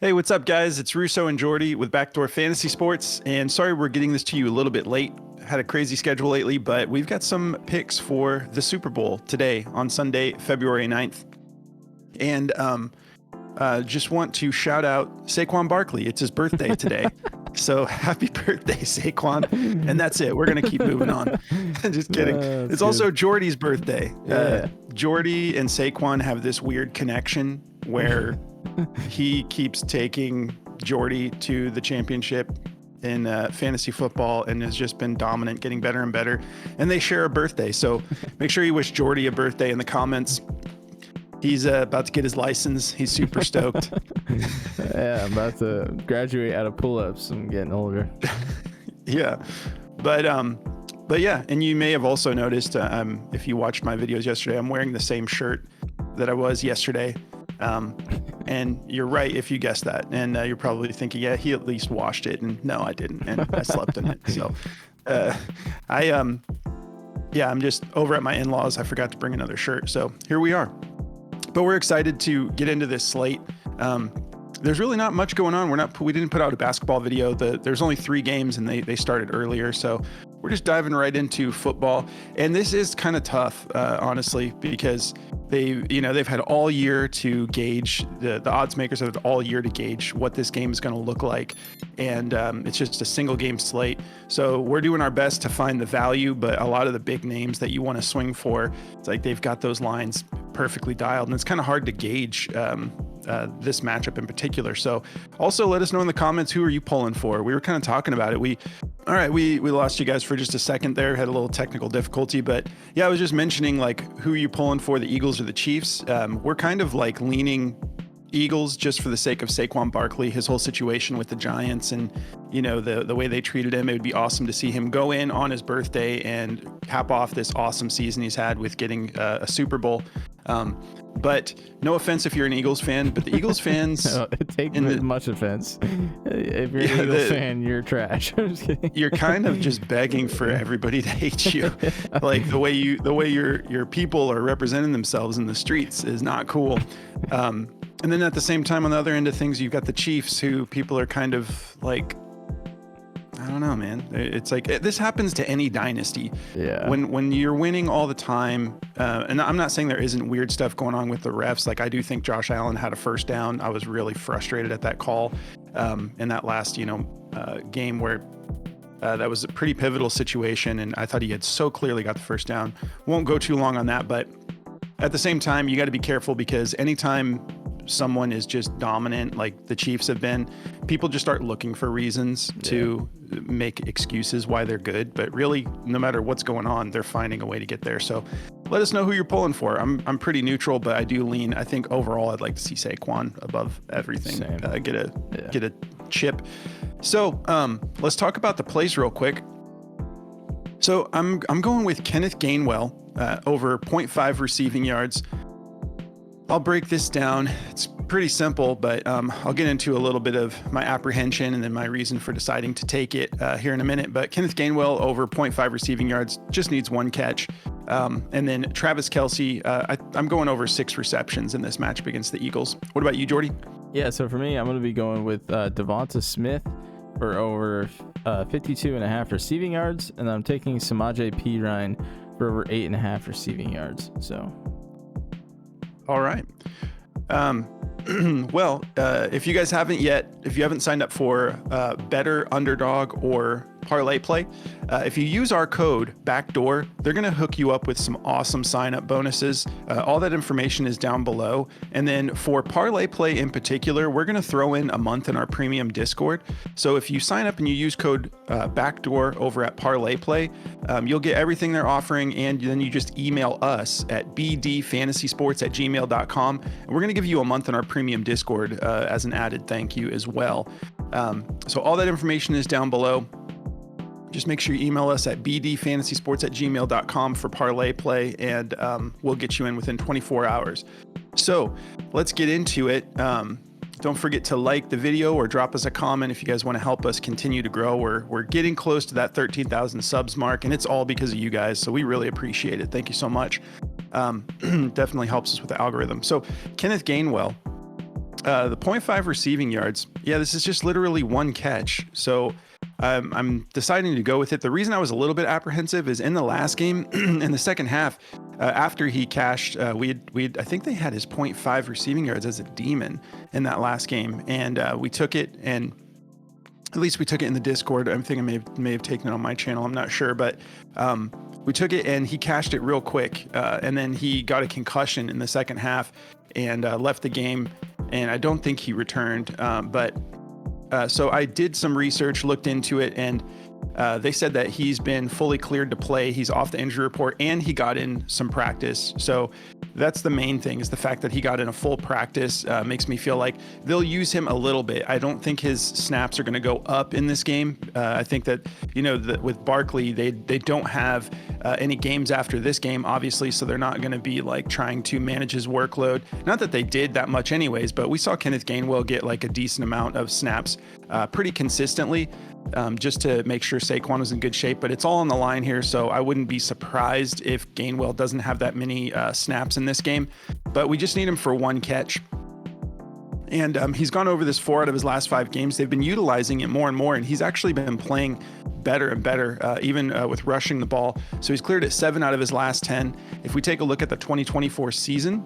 Hey, what's up, guys? It's Russo and Jordy with Backdoor Fantasy Sports. And sorry we're getting this to you a little bit late. Had a crazy schedule lately, but we've got some picks for the Super Bowl today on Sunday, February 9th. And just want to shout out Saquon Barkley. It's his birthday today. So happy birthday, Saquon. And that's it. We're going to keep moving on. Just kidding. It's good. Also Jordy's birthday. Yeah. Jordy and Saquon have this weird connection where he keeps taking Jordy to the championship in fantasy football and has just been dominant, getting better and better. And they share a birthday. So make sure you wish Jordy a birthday in the comments. He's about to get his license. He's super stoked. Yeah, I'm about to graduate out of pull-ups. I'm getting older. Yeah. But yeah, and you may have also noticed if you watched my videos yesterday, I'm wearing the same shirt that I was yesterday. And you're right if you guessed that. And you're probably thinking, yeah, he at least washed it. And no, I didn't. And I slept in it. So I'm just over at my in-laws. I forgot to bring another shirt. So here we are. But we're excited to get into this slate. There's really not much going on. We didn't put out a basketball video. There's only 3 games and they started earlier. So we're just diving right into football. And this is kind of tough, honestly, because they've had all year to gauge, the odds makers have had all year to gauge what this game is going to look like. And it's just a single game slate. So we're doing our best to find the value, but a lot of the big names that you want to swing for, it's like they've got those lines perfectly dialed. And it's kind of hard to gauge this matchup in particular. So also let us know in the comments, who are you pulling for? We were kind of talking about it. We lost you guys for just a second there, had a little technical difficulty, but yeah, I was just mentioning like, who are you pulling for, the Eagles or the Chiefs? We're kind of like leaning Eagles just for the sake of Saquon Barkley, his whole situation with the Giants and, the way they treated him. It would be awesome to see him go in on his birthday and cap off this awesome season he's had with getting a Super Bowl. But no offense if you're an Eagles fan, but the Eagles fans... No, take much offense. If you're an Eagles fan, you're trash. I'm just kidding. You're kind of just begging for everybody to hate you. Like the way your people are representing themselves in the streets is not cool. And then at the same time, on the other end of things, you've got the Chiefs, who people are kind of like, I don't know, man. It's like this happens to any dynasty. Yeah. When you're winning all the time, and I'm not saying there isn't weird stuff going on with the refs. Like I do think Josh Allen had a first down. I was really frustrated at that call in that last game where that was a pretty pivotal situation, and I thought he had so clearly got the first down. Won't go too long on that, but at the same time, you got to be careful because anytime someone is just dominant like the Chiefs have been, people just start looking for reasons to make excuses why they're good, but really no matter what's going on, they're finding a way to get there. So let us know who you're pulling for. I'm pretty neutral, but I do lean, I think overall I'd like to see Saquon above everything. Get a chip. So let's talk about the plays real quick. So I'm going with Kenneth Gainwell over 0.5 receiving yards. I'll break this down. It's pretty simple, but I'll get into a little bit of my apprehension and then my reason for deciding to take it here in a minute. But Kenneth Gainwell over 0.5 receiving yards, just needs 1 catch. And then Travis Kelce, I'm going over 6 receptions in this matchup against the Eagles. What about you, Jordy? Yeah, so for me, I'm going to be going with Devonta Smith for over 52.5 receiving yards, and I'm taking Samaje Perine for over 8.5 receiving yards. So... All right. Well, if you guys haven't yet, if you haven't signed up for Better Underdog or Parlay Play, if you use our code Backdoor, they're going to hook you up with some awesome sign-up bonuses. All that information is down below. And then for Parlay Play in particular, we're going to throw in a month in our premium Discord. So if you sign up and you use code Backdoor over at Parlay Play, you'll get everything they're offering, and then you just email us at bdfantasysports@gmail.com, and we're going to give you a month in our premium Discord as an added thank you as well. So all that information is down below. Just make sure you email us at bdfantasysports@gmail.com for Parlay Play, and we'll get you in within 24 hours. So let's get into it. Don't forget to like the video or drop us a comment if you guys want to help us continue to grow. We're getting close to that 13,000 subs mark, and it's all because of you guys. So we really appreciate it. Thank you so much. Definitely helps us with the algorithm. So Kenneth Gainwell, The 0.5 receiving yards. Yeah, this is just literally one catch. So I'm deciding to go with it. The reason I was a little bit apprehensive is in the last game, in the second half, after he cashed, I think they had his 0.5 receiving yards as a demon in that last game, and we took it, and at least we took it in the Discord. I think I may have taken it on my channel. I'm not sure, but we took it and he cashed it real quick, and then he got a concussion in the second half and left the game. And I don't think he returned, so I did some research, looked into it, and they said that he's been fully cleared to play. He's off the injury report, and he got in some practice. So that's the main thing, is the fact that he got in a full practice makes me feel like they'll use him a little bit. I don't think his snaps are going to go up in this game. I think that, with Barkley, they don't have any games after this game, obviously, so they're not going to be like trying to manage his workload. Not that they did that much anyways, but we saw Kenneth Gainwell get like a decent amount of snaps pretty consistently, just to make sure Saquon was in good shape. But it's all on the line here, so I wouldn't be surprised if Gainwell doesn't have that many snaps in this game. But we just need him for one catch. And he's gone over this 4 out of his last 5 games. They've been utilizing it more and more, and he's actually been playing better and better, even with rushing the ball. So he's cleared it 7 out of his last 10. If we take a look at the 2024 season,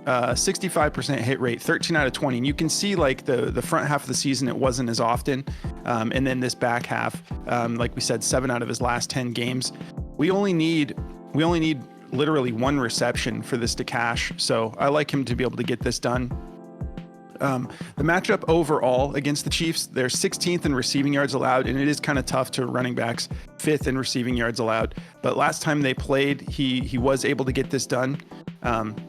65% hit rate, 13 out of 20. And you can see like the front half of the season, it wasn't as often. And then this back half, like we said, 7 out of his last 10 games. We only need literally 1 reception for this to cash. So I like him to be able to get this done. The matchup overall against the Chiefs, they're 16th in receiving yards allowed, and it is kind of tough to running backs, 5th in receiving yards allowed. But last time they played, he was able to get this done.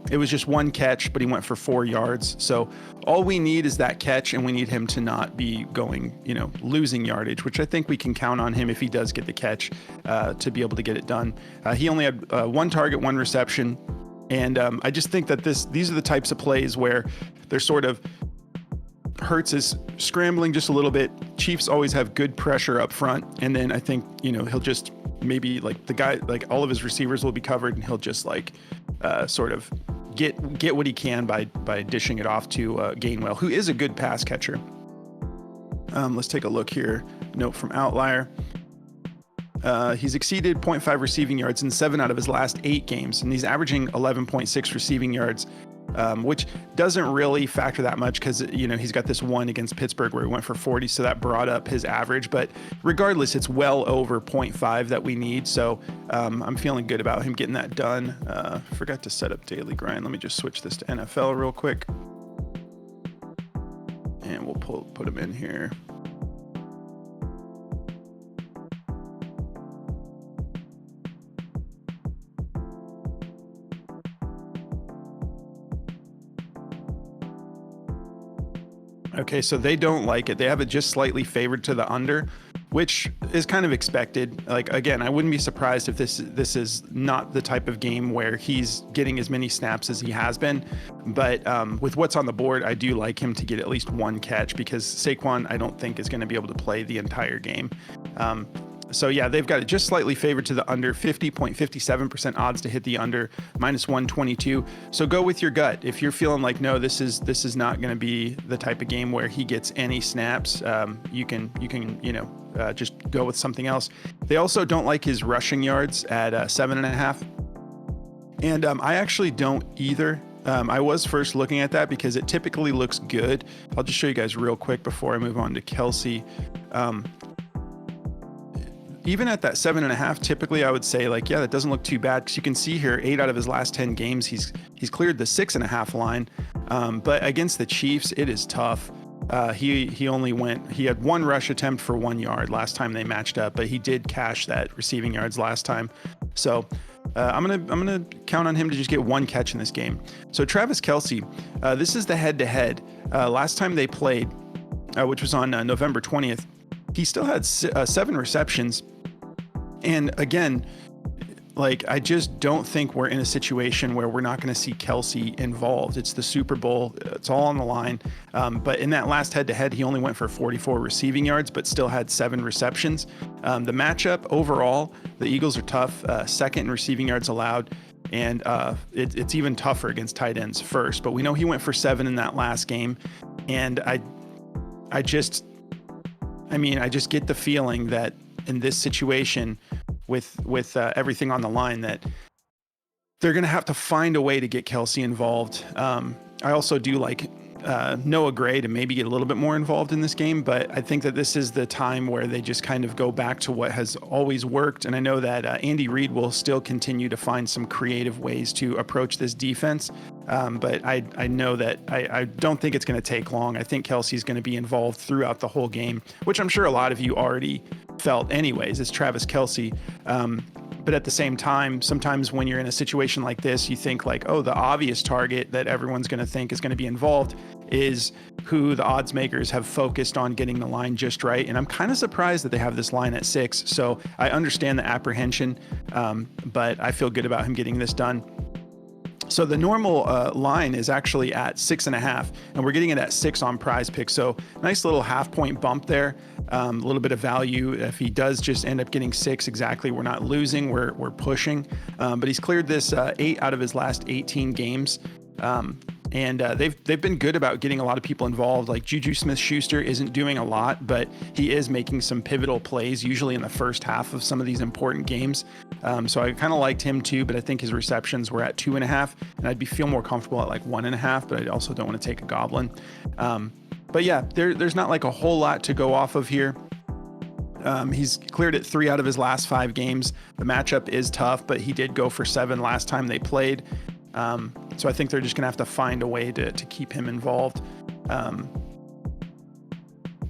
It was just 1 catch, but he went for 4 yards. So all we need is that catch, and we need him to not be going, losing yardage, which I think we can count on him if he does get the catch to be able to get it done. He only had 1 target, 1 reception. And I just think that these are the types of plays where they're sort of, Hurts is scrambling just a little bit. Chiefs always have good pressure up front. And then I think, he'll just maybe like the guy, like all of his receivers will be covered, and he'll just like sort of get what he can by dishing it off to Gainwell, who is a good pass catcher. Let's take a look here. Note from Outlier. He's exceeded 0.5 receiving yards in 7 out of his last 8 games, and he's averaging 11.6 receiving yards, which doesn't really factor that much because, he's got this one against Pittsburgh where he went for 40, so that brought up his average. But regardless, it's well over 0.5 that we need, so I'm feeling good about him getting that done. Forgot to set up daily grind. Let me just switch this to NFL real quick, and we'll put him in here. Okay, so they don't like it. They have it just slightly favored to the under, which is kind of expected. Like, again, I wouldn't be surprised if this is not the type of game where he's getting as many snaps as he has been. But with what's on the board, I do like him to get at least 1 catch, because Saquon, I don't think, is going to be able to play the entire game. So yeah, they've got it just slightly favored to the under, 50.57% odds to hit the under, -122. So go with your gut. If you're feeling like, no, this is not going to be the type of game where he gets any snaps, you can just go with something else. They also don't like his rushing yards at 7.5, and I actually don't either. I was first looking at that because it typically looks good. I'll just show you guys real quick before I move on to Kelce. Even at that 7.5, typically I would say, like, yeah, that doesn't look too bad, because you can see here 8 out of his last 10 games he's cleared the 6.5 line. But against the Chiefs, it is tough. He had 1 rush attempt for 1 yard last time they matched up, but he did cash that receiving yards last time. So I'm gonna count on him to just get 1 catch in this game. So Travis Kelce, this is the head-to-head. Last time they played, which was on November 20th, he still had 7 receptions. And again, like, I just don't think we're in a situation where we're not going to see Kelce involved. It's the Super Bowl. It's all on the line. But in that last head-to-head, he only went for 44 receiving yards, but still had 7 receptions. The matchup overall, the Eagles are tough, 2nd in receiving yards allowed. and it's even tougher against tight ends first. But we know he went for 7 in that last game, and I just get the feeling that in this situation with everything on the line that they're going to have to find a way to get Kelce involved. I also do like Noah Gray to maybe get a little bit more involved in this game, but I think that this is the time where they just kind of go back to what has always worked. And I know that Andy Reid will still continue to find some creative ways to approach this defense. But I know that I don't think it's going to take long. I think Kelce's going to be involved throughout the whole game, which I'm sure a lot of you already felt anyways. It's Travis Kelce. But at the same time, sometimes when you're in a situation like this, you think like, oh, the obvious target that everyone's going to think is going to be involved is who the odds makers have focused on getting the line just right. And I'm kind of surprised that they have this line at 6. So I understand the apprehension, but I feel good about him getting this done. So the normal line is actually at 6.5, and we're getting it at 6 on Prize Picks. So nice little half-point bump there, a little bit of value. If he does just end up getting 6 exactly, we're not losing, we're pushing. But he's cleared this 8 out of his last 18 games. And they've been good about getting a lot of people involved. Like Juju Smith-Schuster isn't doing a lot, but he is making some pivotal plays, usually in the first half of some of these important games. So I kind of liked him too, but I think his receptions were at 2.5, and I'd feel more comfortable at like 1.5, but I also don't want to take a goblin. But yeah, there's not like a whole lot to go off of here. He's cleared it 3 out of his last 5 games. The matchup is tough, but he did go for 7 last time they played. So I think they're just going to have to find a way to keep him involved.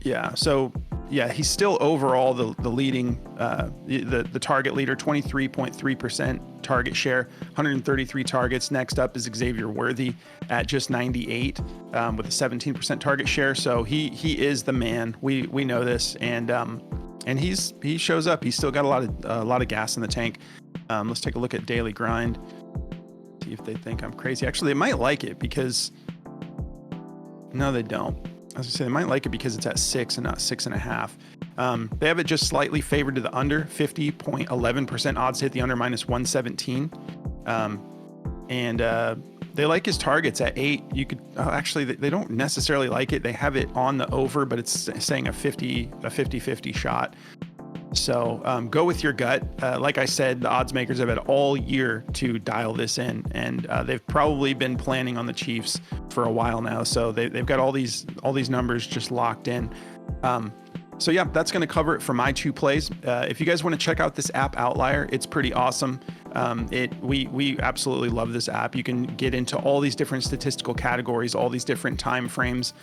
He's still overall the leading, the target leader, 23.3% target share, 133 targets. Next up is Xavier Worthy at just 98 with a 17% target share. So he is the man. We know this, and he shows up. He's still got a lot of gas in the tank. Let's take a look at Daily Grind. See if they think I'm crazy. Actually, they might like it because no, they don't. I was gonna say they might like it because it's at 6 and not 6.5. They have it just slightly favored to the under, 50.11% odds to hit the under, -117. They like his targets at 8. You could actually, they don't necessarily like it. They have it on the over, but it's saying a 50-50 shot. So go with your gut. Like I said, the odds makers have had all year to dial this in, and they've probably been planning on the Chiefs for a while now. So they've got all these numbers just locked in. So yeah, that's going to cover it for my 2 plays. If you guys want to check out this app Outlier, it's pretty awesome. We absolutely love this app. You can get into all these different statistical categories, all these different time frames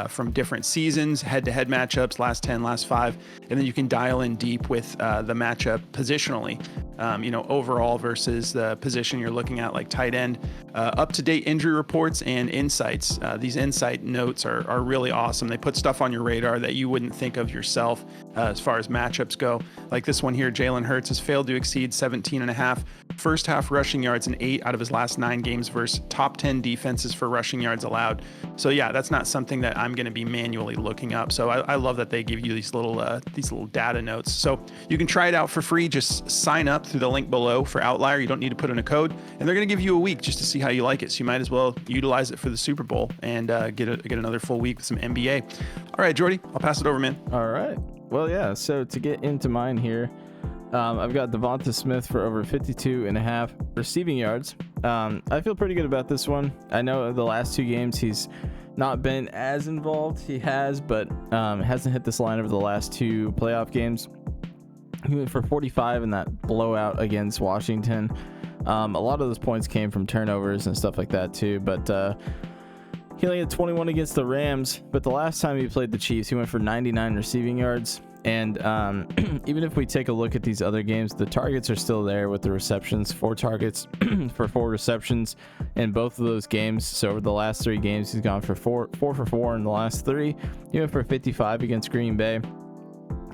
from different seasons, head-to-head matchups, last 10, last 5, and then you can dial in deep with the matchup positionally. Overall versus the position you're looking at, like tight end, up-to-date injury reports and insights. These insight notes are really awesome. They put stuff on your radar that you wouldn't think of yourself as far as matchups go. Like this one here, Jalen Hurts has failed to exceed 17.5 first half rushing yards in 8 out of his last 9 games versus top 10 defenses for rushing yards allowed. So yeah, that's not something that I'm going to be manually looking up. So I love that they give you these little data notes. So you can try it out for free. Just sign up through the link below for Outlier. You don't need to put in a code, and they're going to give you a week just to see how you like it. So you might as well utilize it for the Super Bowl and get another full week with some NBA. All right, Jordy, I'll pass it over, man. All right. Well, yeah. So to get into mine here, I've got Devonta Smith for over 52.5 receiving yards. I feel pretty good about this one. I know the last 2 games he's not been as involved. He has, but hasn't hit this line over the last 2 playoff games. He went for 45 in that blowout against Washington. A lot of those points came from turnovers and stuff like that too, but he only had 21 against the Rams. But the last time he played the Chiefs, he went for 99 receiving yards. And even if we take a look at these other games, the targets are still there with the receptions. 4 targets for 4 receptions in both of those games. So over the last 3 games, he's gone for 4 for 4 in the last 3. He went for 55 against Green Bay.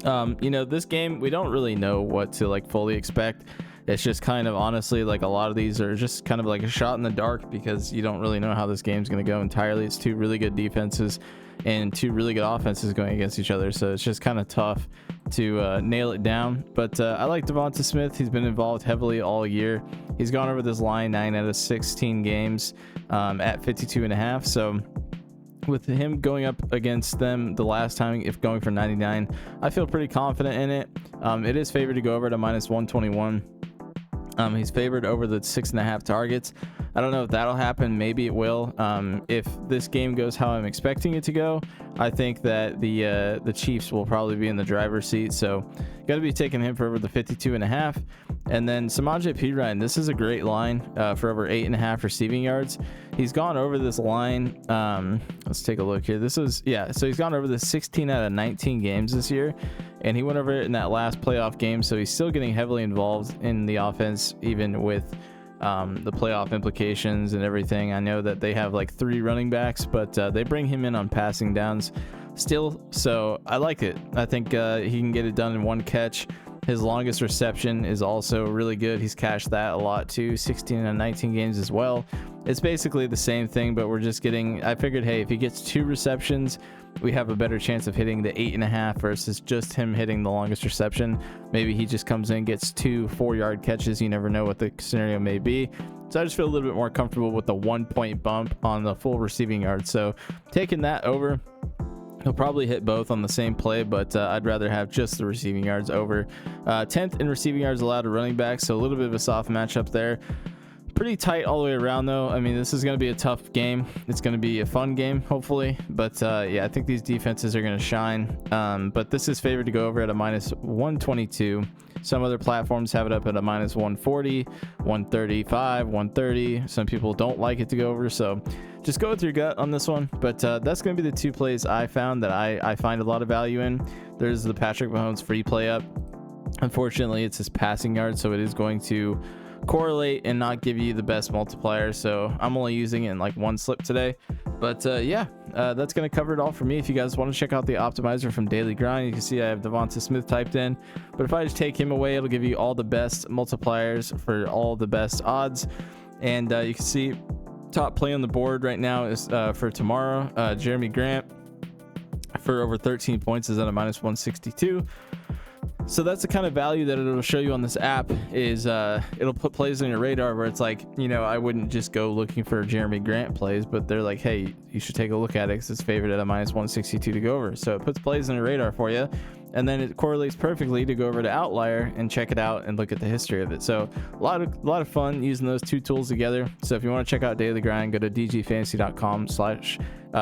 This game, we don't really know what to fully expect. It's just kind of honestly like a lot of these are just kind of like a shot in the dark because you don't really know how this game's going to go entirely. It's two really good defenses and two really good offenses going against each other, so it's just kind of tough to nail it down. But I like Devonta Smith. He's been involved heavily all year. He's gone over this line 9 out of 16 games at 52.5. So with him going up against them the last time, if going for 99, I feel pretty confident in it. It is favored to go over to -121. He's favored over the 6.5 targets. I don't know if that'll happen. Maybe it will. If this game goes how I'm expecting it to go, I think that the Chiefs will probably be in the driver's seat. So got to be taking him for over the 52.5. And then Samaje Perine, this is a great line for over 8.5 receiving yards. He's gone over this line. Let's take a look here. So he's gone over the 16 out of 19 games this year, and he went over it in that last playoff game. So he's still getting heavily involved in the offense, even with the playoff implications and everything. I know that they have like 3 running backs, but they bring him in on passing downs still. So I like it. I think he can get it done in one catch. His longest reception is also really good. He's cashed that a lot too, 16 and 19 games as well. It's basically the same thing, but we're just getting, I figured, hey, if he gets 2 receptions, we have a better chance of hitting the 8.5 versus just him hitting the longest reception. Maybe he just comes in, gets 2 4-yard catches. You never know what the scenario may be. So I just feel a little bit more comfortable with the 1-point bump on the full receiving yard. So taking that over. He'll probably hit both on the same play, but I'd rather have just the receiving yards over. 10th in receiving yards allowed to running back, so a little bit of a soft matchup there. Pretty tight all the way around, though. I mean, this is going to be a tough game. It's going to be a fun game, hopefully. But, yeah, I think these defenses are going to shine. But this is favored to go over at a -122. Some other platforms have it up at a -140, 135, 130. Some people don't like it to go over, so just go with your gut on this one. But that's going to be the 2 plays I found that I find a lot of value in. There's the Patrick Mahomes free play up. Unfortunately, it's his passing yard, so it is going to correlate and not give you the best multiplier. So I'm only using it in like 1 slip today. But yeah, that's going to cover it all for me. If you guys want to check out the optimizer from Daily Grind, you can see I have Devonta Smith typed in. But if I just take him away, it'll give you all the best multipliers for all the best odds. And you can see top play on the board right now is for tomorrow, Jeremy Grant for over 13 points is at a -162. So that's the kind of value that it'll show you on this app is it'll put plays on your radar where it's like, you know, I wouldn't just go looking for Jeremy Grant plays, but they're like, hey, you should take a look at it because it's favored at a -162 to go over. So it puts plays on your radar for you, and then it correlates perfectly to go over to Outlier and check it out and look at the history of it. So a lot of fun using those 2 tools together. So if you want to check out Daily Grind, go to dgfantasy.com/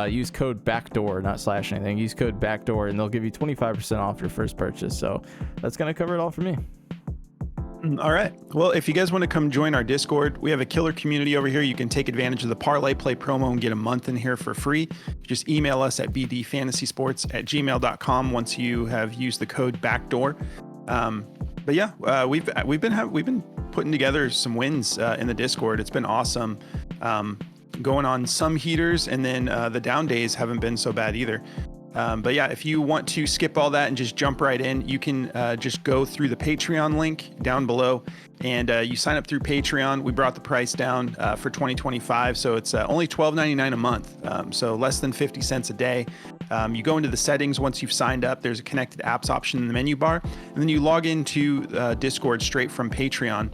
use code BACKDOOR, not slash anything. Use code BACKDOOR and they'll give you 25% off your first purchase. So that's going to cover it all for me. All right. Well, if you guys want to come join our Discord, we have a killer community over here. You can take advantage of the Parlay Play promo and get a month in here for free. Just email us at bdfantasysports@gmail.com once you have used the code BACKDOOR. But yeah, we've been putting together some wins in the Discord. It's been awesome. Going on some heaters, and then the down days haven't been so bad either. But yeah, if you want to skip all that and just jump right in, you can just go through the Patreon link down below, and you sign up through Patreon. We brought the price down for 2025, so it's only $12.99 a month, so less than 50 cents a day. You go into the settings once you've signed up. There's a connected apps option in the menu bar, and then you log into Discord straight from Patreon.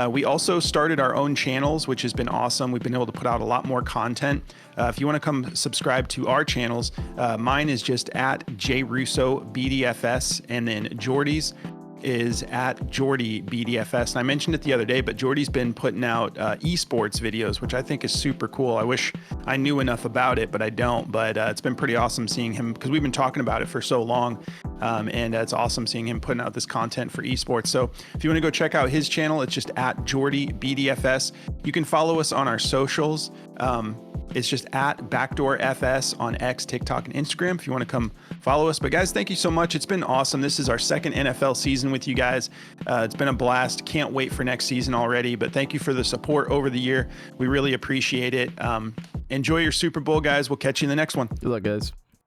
We also started our own channels, which has been awesome. We've been able to put out a lot more content. If you want to come subscribe to our channels, mine is just at JRussoBDFS, and then Jordy's is at Jordy BDFS. And I mentioned it the other day, but Jordy's been putting out esports videos, which I think is super cool. I wish I knew enough about it, but I don't. But it's been pretty awesome seeing him, because we've been talking about it for so long. And it's awesome seeing him putting out this content for esports. So if you want to go check out his channel, it's just at Jordy BDFS. You can follow us on our socials. It's just at BackdoorFS on X, TikTok, and Instagram if you want to come follow us. But guys, thank you so much. It's been awesome. This is our 2nd NFL season with you guys. It's been a blast. Can't wait for next season already. But thank you for the support over the year. We really appreciate it. Enjoy your Super Bowl, guys. We'll catch you in the next one. Good luck, guys.